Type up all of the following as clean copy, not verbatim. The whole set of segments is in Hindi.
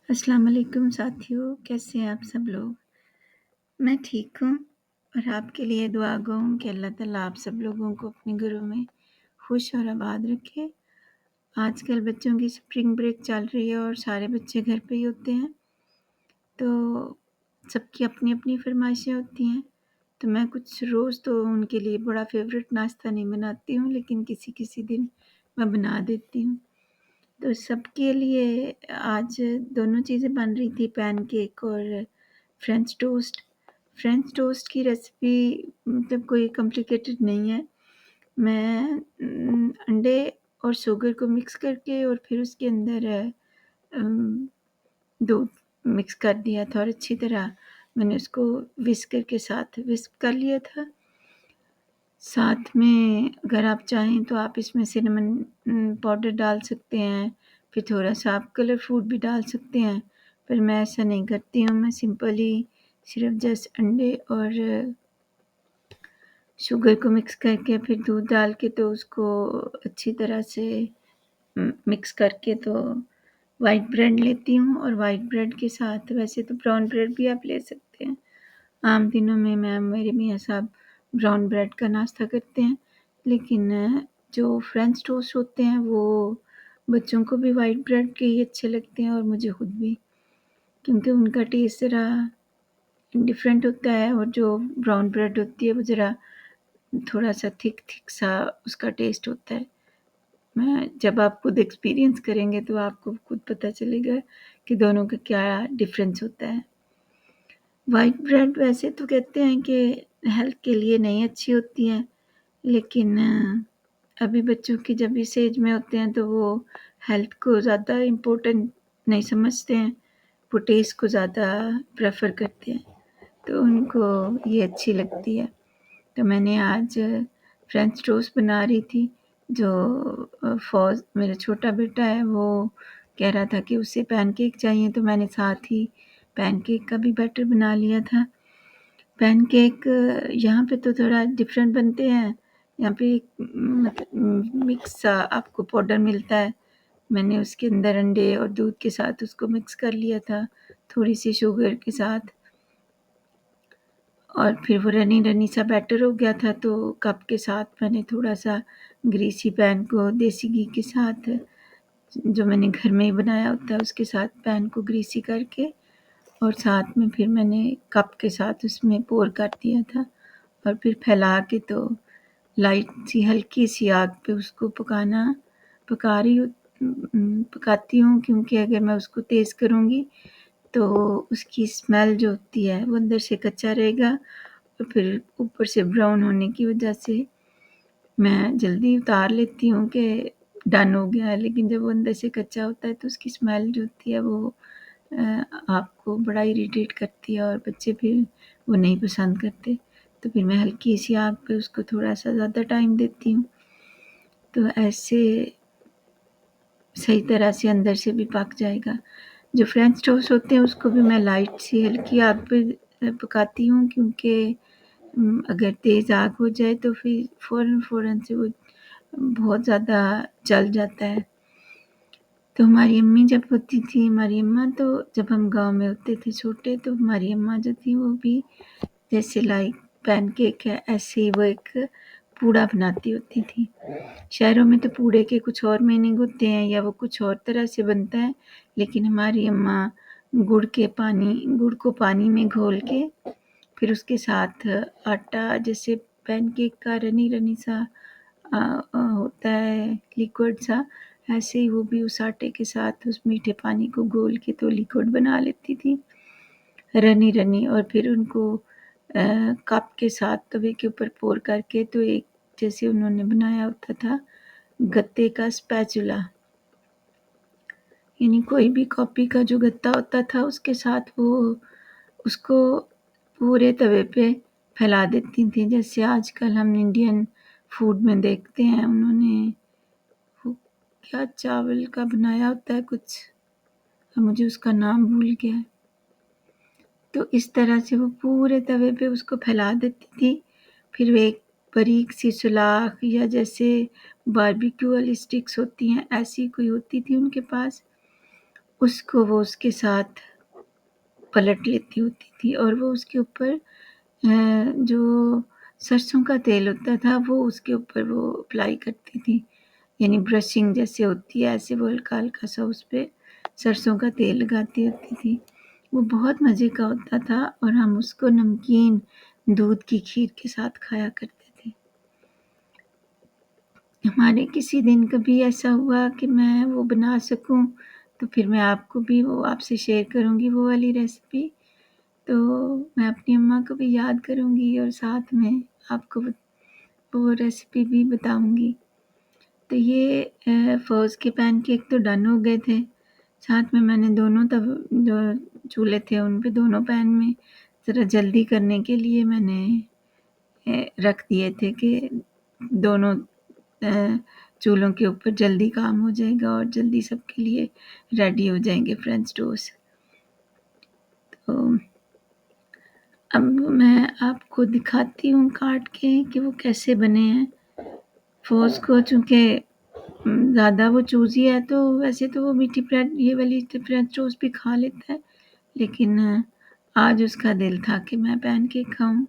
अस्सलाम वालेकुम साथियों, कैसे हैं आप सब लोग? मैं ठीक हूँ और आपके लिए दुआ गो हूँ कि अल्लाह ताला आप सब लोगों को अपने घरों में खुश और आबाद रखे। आजकल बच्चों की स्प्रिंग ब्रेक चल रही है और सारे बच्चे घर पे ही होते हैं, तो सबकी अपनी-अपनी फ़रमाइशें होती हैं। तो मैं कुछ रोज़ तो उनके लिए बड़ा फ़ेवरेट नाश्ता नहीं बनाती हूँ, लेकिन किसी-किसी दिन मैं बना देती हूँ। तो सबके लिए आज दोनों चीज़ें बन रही थी, पैनकेक और फ्रेंच टोस्ट। फ्रेंच टोस्ट की रेसिपी मतलब कोई कॉम्प्लिकेटेड नहीं है। मैं अंडे और शुगर को मिक्स करके और फिर उसके अंदर अम, दूध मिक्स कर दिया था और अच्छी तरह मैंने उसको व्हिस्कर के साथ व्हिस्क कर लिया था। साथ में अगर आप चाहें तो आप इसमें सिनेमन पाउडर डाल सकते हैं, फिर थोड़ा-सा आप कलर फूड भी डाल सकते हैं, पर मैं ऐसा नहीं करती हूँ, मैं सिंपली सिर्फ़ जस्ट अंडे और शुगर को मिक्स करके फिर दूध डाल के तो उसको अच्छी तरह से मिक्स करके तो व्हाइट ब्रेड लेती हूँ और व्हाइट ब्रेड के साथ वैसे तो ब्राउन ब्रेड भी आप ले सकते हैं। आम दिनों में मैं मेरे मियाँ साहब ब्राउन ब्रेड का नाश्ता करते हैं, लेकिन जो फ्रेंच टोस्ट होते हैं वो बच्चों को भी व्हाइट ब्रेड के ही अच्छे लगते हैं और मुझे खुद भी, क्योंकि उनका टेस्ट ज़रा डिफ़रेंट होता है और जो ब्राउन ब्रेड होती है वो ज़रा थोड़ा-सा थिक-थिक सा उसका टेस्ट होता है। मैं जब आप खुद एक्सपीरियंस करेंगे तो आपको खुद पता चलेगा कि दोनों का क्या डिफ़रेंस होता है। व्हाइट ब्रेड वैसे तो कहते हैं कि हेल्थ के लिए नहीं अच्छी होती है, लेकिन अभी बच्चों की जब इस एज में होते हैं तो वो हेल्थ को ज़्यादा इम्पोर्टेंट नहीं समझते हैं, वो टेस्ट को ज़्यादा प्रेफ़र करते हैं, तो उनको ये अच्छी लगती है। तो मैंने आज फ्रेंच टोस्ट बना रही थी, जो फ़ौज़ मेरा छोटा बेटा है वो कह रहा था कि उसे पैनकेक चाहिए, तो मैंने साथ ही पैनकेक का भी बैटर बना लिया था। पैनकेक यहाँ पे तो थोड़ा डिफरेंट बनते हैं, यहाँ पे एक मतलब मिक्स सा आपको पाउडर मिलता है। मैंने उसके अंदर अंडे और दूध के साथ उसको मिक्स कर लिया था, थोड़ी-सी शुगर के साथ और फिर वो रनी-रनी सा बैटर हो गया था, तो कप के साथ मैंने थोड़ा-सा ग्रीसी पैन को देसी घी के साथ जो मैंने घर में ही बनाया होता है, उसके साथ पैन को ग्रीसी करके और साथ में फिर मैंने कप के साथ उसमें पोर कर दिया था और फिर फैला के तो लाइट सी हल्की-सी आग पे उसको पका रही हूँ पकाती हूँ, क्योंकि अगर मैं उसको तेज़ करूँगी तो उसकी स्मेल जो होती है वो अंदर से कच्चा रहेगा और फिर ऊपर से ब्राउन होने की वजह से मैं जल्दी उतार लेती हूँ कि डन हो गया है, लेकिन जब वो अंदर से कच्चा होता है तो उसकी स्मेल जो होती है वो आपको बड़ा इरिटेट करती है और बच्चे फिर वो नहीं पसंद करते। तो फिर मैं हल्की-सी आग पे उसको थोड़ा-सा ज़्यादा टाइम देती हूँ, तो ऐसे सही तरह से अंदर से भी पक जाएगा। जो फ्रेंच टोस्ट होते हैं उसको भी मैं लाइट सी हल्की आग पे पकाती हूँ, क्योंकि अगर तेज़ आग हो जाए तो फिर फ़ौरन से वो बहुत ज़्यादा जल जाता है। तो हमारी अम्मी जब होती थी, हमारी अम्मा तो जब हम गाँव में होते थे छोटे, तो हमारी अम्मा जो थी वो भी जैसे लाइक पैनकेक है, ऐसे ही वो एक पूड़ा बनाती होती थी। शहरों में तो पूड़े के कुछ और मीनिंग होते हैं या वो कुछ और तरह से बनता है, लेकिन हमारी अम्मा गुड़ को पानी में घोल के फिर उसके साथ आटा जैसे पैनकेक का रनी-रनी सा होता है लिक्विड सा, ऐसे ही वो भी उस आटे के साथ उस मीठे पानी को घोल के तो लिक्विड बना लेती थी, रनी-रनी और फिर उनको कप के साथ तवे के ऊपर पोर करके तो एक जैसे उन्होंने बनाया होता था गत्ते का स्पैचुला, यानी कोई भी कॉफ़ी का जो गत्ता होता था उसके साथ वो उसको पूरे तवे पे फैला देती थीं। जैसे आजकल हम इंडियन फूड में देखते हैं, उन्होंने वो क्या चावल का बनाया होता है कुछ, अब मुझे उसका नाम भूल गया है। तो इस तरह से वो पूरे तवे पे उसको फैला देती थी। फिर वो एक बारीक-सी सुलाख या जैसे बारबेक्यू वाली स्टिक्स होती हैं, ऐसी कोई होती थी उनके पास। उसको वो उसके साथ पलट लेती होती थी और वो उसके ऊपर जो सरसों का तेल होता था वो उसके ऊपर वो अप्लाई करती थी। यानी ब्रशिंग जैसे होती है ऐसे वो हल्का-हल्का सा उस पे सरसों का तेल लगाती होती थी। वो बहुत मज़े का होता था और हम उसको नमकीन दूध की खीर के साथ खाया करते थे। हमारे किसी दिन कभी ऐसा हुआ कि मैं वो बना सकूँ, तो फिर मैं आपको भी वो आपसे शेयर करूँगी वो वाली रेसिपी। तो मैं अपनी अम्मा को भी याद करूँगी और साथ में आपको वो रेसिपी भी बताऊँगी। तो ये फ़ौज़ के पैनकेक तो डन हो गए थे। साथ में मैंने दोनों जो चूल्हे थे उन पे दोनों पैन में ज़रा जल्दी करने के लिए मैंने रख दिए थे कि दोनों चूल्हों के ऊपर जल्दी काम हो जाएगा और जल्दी सबके लिए रेडी हो जाएँगे फ्रेंच टोस्ट। तो अब मैं आपको दिखाती हूँ काट के कि वो कैसे बने हैं। फ़ौज़ को चूँकि ज़्यादा वो चूज़ी है तो वैसे तो वो मीठी ब्रेड ये वाली फ्रेंच टोस्ट भी खा लेता है, लेकिन आज उसका दिल था कि मैं पैनकेक खाऊँ।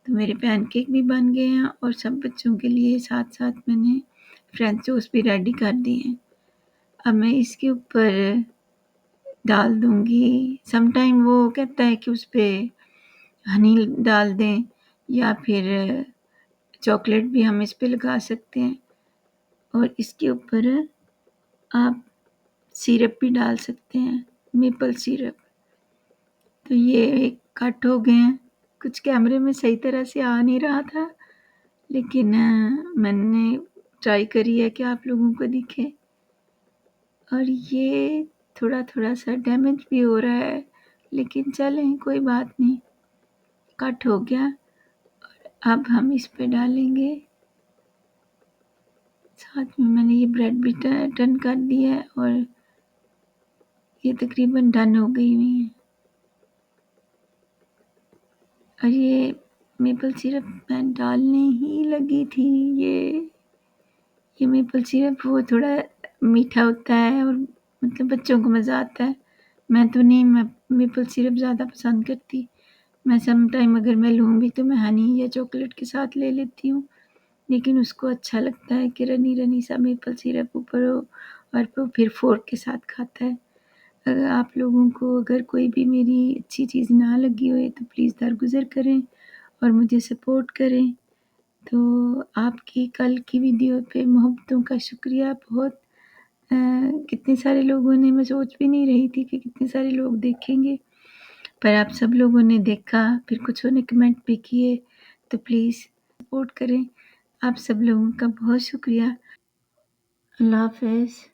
तो मेरे पैनकेक भी बन गए हैं और सब बच्चों के लिए साथ-साथ मैंने फ्रेंच टोस्ट भी रेडी कर दिए हैं। अब मैं इसके ऊपर डाल दूँगी समटाइम वो कहता है कि उसपे हनी डाल दें या फिर चॉकलेट भी हम इस पे लगा सकते हैं और इसके ऊपर आप सिरप भी डाल सकते हैं, मेपल सिरप। तो ये कट हो गए हैं, कुछ कैमरे में सही तरह से आ नहीं रहा था, लेकिन मैंने ट्राई करी है कि आप लोगों को दिखे और ये थोड़ा-थोड़ा सा डैमेज भी हो रहा है, लेकिन चलें कोई बात नहीं, कट हो गया। अब हम इस पे डालेंगे साथ में मैंने ये ब्रेड भी टर्न कर दी है और ये तकरीबन डन हो गई हुई हैं। और ये मेपल सिरप मैं डालने ही लगी थी। ये मेपल सिरप वो थोड़ा मीठा होता है और मतलब बच्चों को मज़ा आता है। मैं तो नहीं मैं मेपल सिरप ज़्यादा पसंद करती। मैं सम टाइम अगर मैं लूँ भी तो मैं हनी या चॉकलेट के साथ ले लेती हूँ। लेकिन उसको अच्छा लगता है कि रनी-रनी सा मेपल सिरप ऊपर हो और वो फिर फ़ोर्क के साथ खाता है। अगर आप लोगों को अगर कोई भी मेरी अच्छी चीज़ ना लगी हो तो प्लीज़ दरगुज़र करें और मुझे सपोर्ट करें। तो आपकी कल की वीडियो पे मोहब्बतों का शुक्रिया बहुत। कितने सारे लोगों ने मैं सोच भी नहीं रही थी कि कितने सारे लोग देखेंगे, पर आप सब लोगों ने देखा, फिर कुछों ने कमेंट भी किए, तो प्लीज़ सपोर्ट करें। आप सब लोगों का बहुत शुक्रिया। अल्लाह हाफ़िज़।